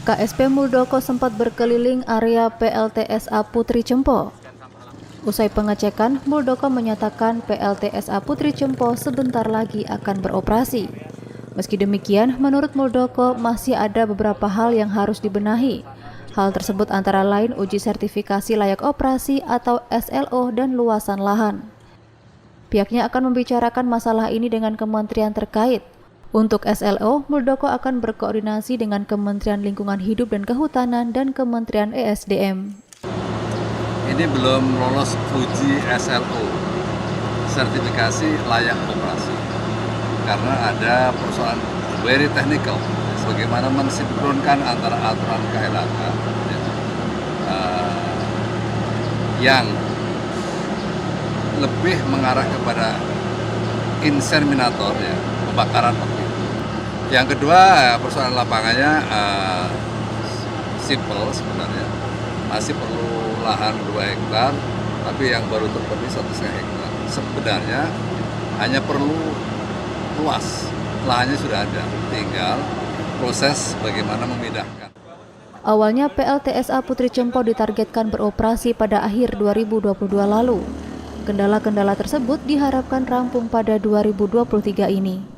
KSP Muldoko sempat berkeliling area PLTSA Putri Cempo. Usai pengecekan, Muldoko menyatakan PLTSA Putri Cempo sebentar lagi akan beroperasi. Meski demikian, menurut Muldoko masih ada beberapa hal yang harus dibenahi. Hal tersebut antara lain uji sertifikasi layak operasi atau SLO dan luasan lahan. Pihaknya akan membicarakan masalah ini dengan kementerian terkait. Untuk SLO, Muldoko akan berkoordinasi dengan Kementerian Lingkungan Hidup dan Kehutanan dan Kementerian ESDM. Ini belum lolos uji SLO, sertifikasi layak operasi, karena ada persoalan very technical, bagaimana mensinkronkan antara aturan KLHK yang lebih mengarah kepada inseminator, ya, pembakaran waktu. Yang kedua, persoalan lapangannya simple sebenarnya, masih perlu lahan 2 hektar, tapi yang baru terpenuhi 1,5 hektar. Sebenarnya hanya perlu luas, lahannya sudah ada, tinggal proses bagaimana memindahkan. Awalnya PLTSA Putri Cempo ditargetkan beroperasi pada akhir 2022 lalu. Kendala-kendala tersebut diharapkan rampung pada 2023 ini.